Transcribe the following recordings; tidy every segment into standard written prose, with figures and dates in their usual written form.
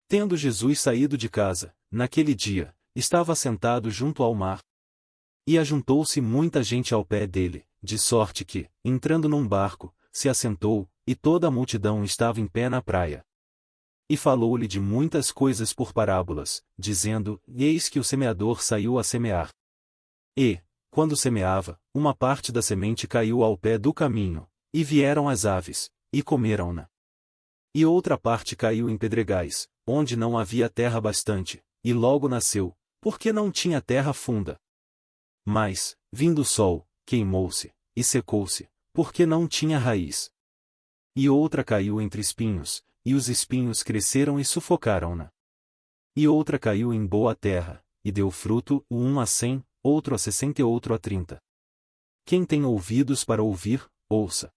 Tendo Jesus saído de casa, naquele dia, estava sentado junto ao mar. E ajuntou-se muita gente ao pé dele, de sorte que, entrando num barco, se assentou, e toda a multidão estava em pé na praia. E falou-lhe de muitas coisas por parábolas, dizendo: Eis que o semeador saiu a semear. E, quando semeava, uma parte da semente caiu ao pé do caminho, e vieram as aves, e comeram-na. E outra parte caiu em pedregais, onde não havia terra bastante, e logo nasceu, porque não tinha terra funda. Mas, vindo o sol, queimou-se, e secou-se, porque não tinha raiz. E outra caiu entre espinhos, e os espinhos cresceram e sufocaram-na. E outra caiu em boa terra, e deu fruto, um a 100, outro a 60 e outro a 30. Quem tem ouvidos para ouvir, ouça.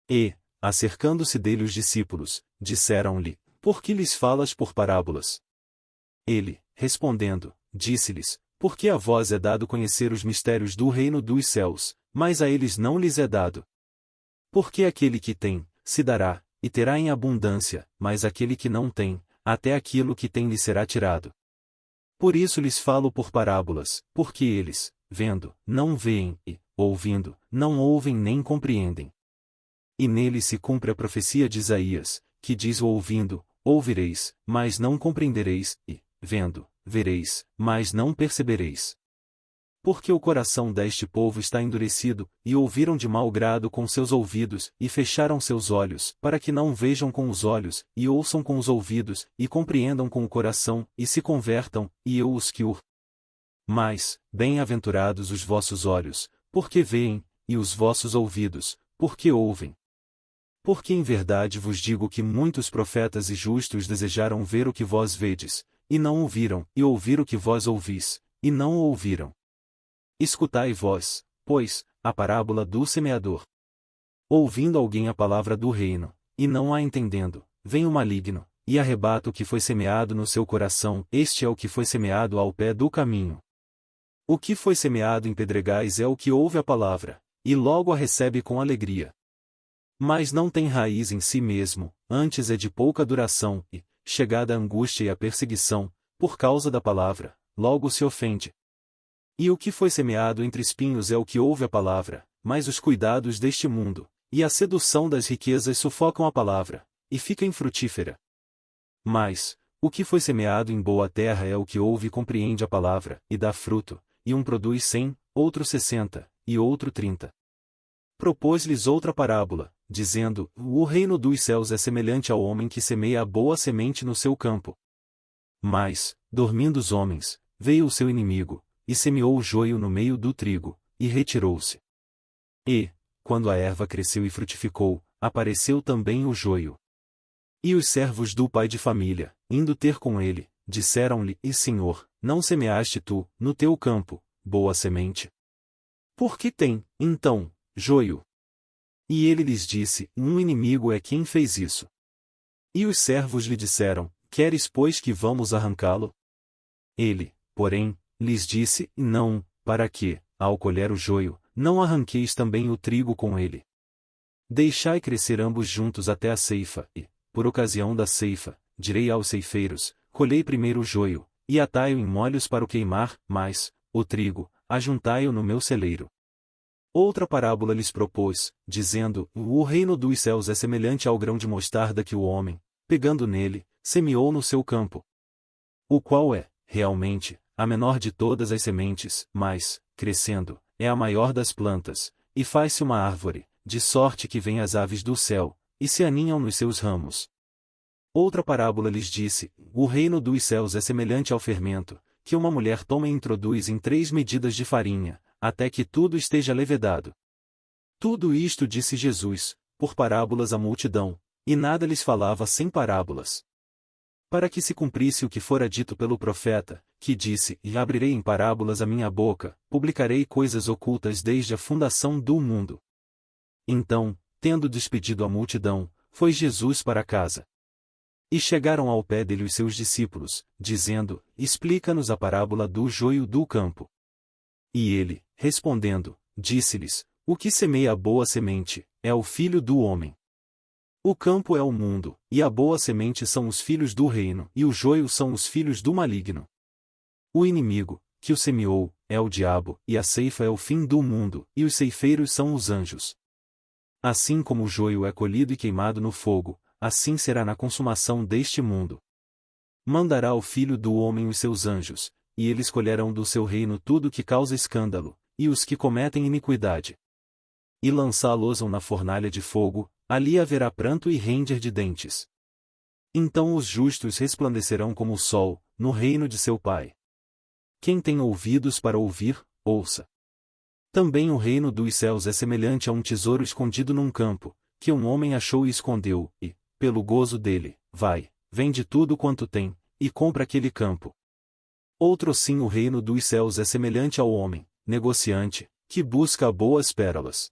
E, acercando-se dele os discípulos, disseram-lhe: Por que lhes falas por parábolas? Ele, respondendo, disse-lhes: Porque a vós é dado conhecer os mistérios do reino dos céus, mas a eles não lhes é dado. Porque aquele que tem, se dará, e terá em abundância, mas aquele que não tem, até aquilo que tem lhe será tirado. Por isso lhes falo por parábolas, porque eles, vendo, não veem, e, ouvindo, não ouvem nem compreendem. E nele se cumpre a profecia de Isaías, que diz: ouvindo, ouvireis, mas não compreendereis, e, vendo, vereis, mas não percebereis. Porque o coração deste povo está endurecido, e ouviram de mau grado com seus ouvidos, e fecharam seus olhos, para que não vejam com os olhos, e ouçam com os ouvidos, e compreendam com o coração, e se convertam, e eu os cure. Mas, bem-aventurados os vossos olhos, porque veem, e os vossos ouvidos, porque ouvem. Porque em verdade vos digo que muitos profetas e justos desejaram ver o que vós vedes, e não ouviram, e ouvir o que vós ouvis, e não o ouviram. Escutai vós, pois, a parábola do semeador. Ouvindo alguém a palavra do reino, e não a entendendo, vem o maligno, e arrebata o que foi semeado no seu coração. Este é o que foi semeado ao pé do caminho. O que foi semeado em pedregais é o que ouve a palavra, e logo a recebe com alegria. Mas não tem raiz em si mesmo, antes é de pouca duração, e, chegada a angústia e a perseguição, por causa da palavra, logo se ofende. E o que foi semeado entre espinhos é o que ouve a palavra, mas os cuidados deste mundo, e a sedução das riquezas sufocam a palavra, e fica infrutífera. Mas, o que foi semeado em boa terra é o que ouve e compreende a palavra, e dá fruto, e um produz 100, outro 60, e outro 30. Propôs-lhes outra parábola, dizendo: O reino dos céus é semelhante ao homem que semeia a boa semente no seu campo. Mas, dormindo os homens, veio o seu inimigo, e semeou o joio no meio do trigo, e retirou-se. E, quando a erva cresceu e frutificou, apareceu também o joio. E os servos do pai de família, indo ter com ele, disseram-lhe: E Senhor, não semeaste tu, no teu campo, boa semente? Por que tem, então, joio? E ele lhes disse: Um inimigo é quem fez isso. E os servos lhe disseram: Queres pois que vamos arrancá-lo? Ele, porém, lhes disse: Não, para que, ao colher o joio, não arranqueis também o trigo com ele. Deixai crescer ambos juntos até a ceifa, e, por ocasião da ceifa, direi aos ceifeiros: Colhei primeiro o joio, e atai-o em molhos para o queimar, mas, o trigo, ajuntai-o no meu celeiro. Outra parábola lhes propôs, dizendo: O reino dos céus é semelhante ao grão de mostarda que o homem, pegando nele, semeou no seu campo. O qual é, realmente, a menor de todas as sementes, mas, crescendo, é a maior das plantas, e faz-se uma árvore, de sorte que vêm as aves do céu, e se aninham nos seus ramos. Outra parábola lhes disse: O reino dos céus é semelhante ao fermento, que uma mulher toma e introduz em 3 medidas de farinha, até que tudo esteja levedado. Tudo isto disse Jesus, por parábolas à multidão, e nada lhes falava sem parábolas. Para que se cumprisse o que fora dito pelo profeta, que disse: E abrirei em parábolas a minha boca, publicarei coisas ocultas desde a fundação do mundo. Então, tendo despedido a multidão, foi Jesus para casa. E chegaram ao pé dele os seus discípulos, dizendo: Explica-nos a parábola do joio do campo. E ele, respondendo, disse-lhes: O que semeia a boa semente, é o Filho do homem. O campo é o mundo, e a boa semente são os filhos do reino, e o joio são os filhos do maligno. O inimigo, que o semeou, é o diabo, e a ceifa é o fim do mundo, e os ceifeiros são os anjos. Assim como o joio é colhido e queimado no fogo, assim será na consumação deste mundo. Mandará o Filho do Homem os seus anjos, e eles colherão do seu reino tudo que causa escândalo, e os que cometem iniquidade. E lançá-los-ão na fornalha de fogo, ali haverá pranto e ranger de dentes. Então os justos resplandecerão como o sol, no reino de seu Pai. Quem tem ouvidos para ouvir, ouça. Também o reino dos céus é semelhante a um tesouro escondido num campo, que um homem achou e escondeu, e, pelo gozo dele, vende tudo quanto tem, e compra aquele campo. Outro sim o reino dos céus é semelhante ao homem, negociante, que busca boas pérolas.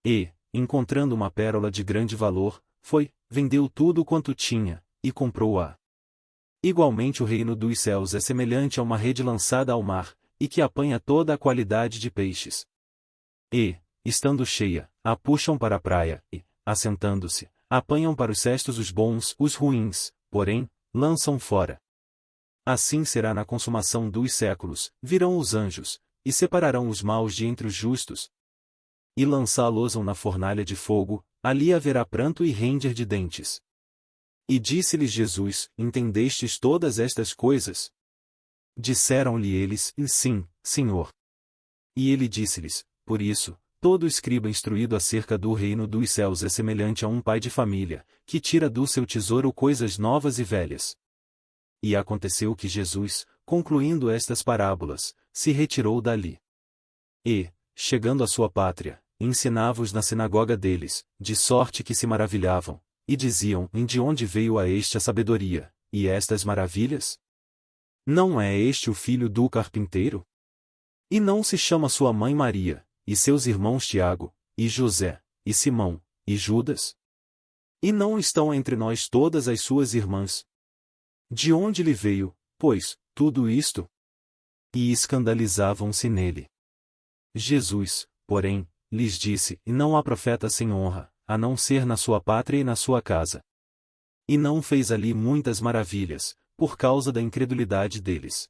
E, encontrando uma pérola de grande valor, vendeu tudo quanto tinha, e comprou-a. Igualmente o reino dos céus é semelhante a uma rede lançada ao mar, e que apanha toda a qualidade de peixes. E, estando cheia, a puxam para a praia, e, assentando-se, apanham para os cestos os bons, os ruins, porém, lançam fora. Assim será na consumação dos séculos, virão os anjos, e separarão os maus de entre os justos, e lançá-los-ão na fornalha de fogo, ali haverá pranto e ranger de dentes. E disse-lhes Jesus: Entendestes todas estas coisas? Disseram-lhe eles: Sim, Senhor. E ele disse-lhes: Por isso, todo escriba instruído acerca do reino dos céus é semelhante a um pai de família, que tira do seu tesouro coisas novas e velhas. E aconteceu que Jesus, concluindo estas parábolas, se retirou dali. E, chegando à sua pátria, ensinava-os na sinagoga deles, de sorte que se maravilhavam, e diziam: De onde veio a este a sabedoria, e estas maravilhas? Não é este o filho do carpinteiro? E não se chama sua mãe Maria, e seus irmãos Tiago, e José, e Simão, e Judas? E não estão entre nós todas as suas irmãs? De onde lhe veio, pois, tudo isto? E escandalizavam-se nele. Jesus, porém, lhes disse: Não há profeta sem honra, a não ser na sua pátria e na sua casa. E não fez ali muitas maravilhas, por causa da incredulidade deles.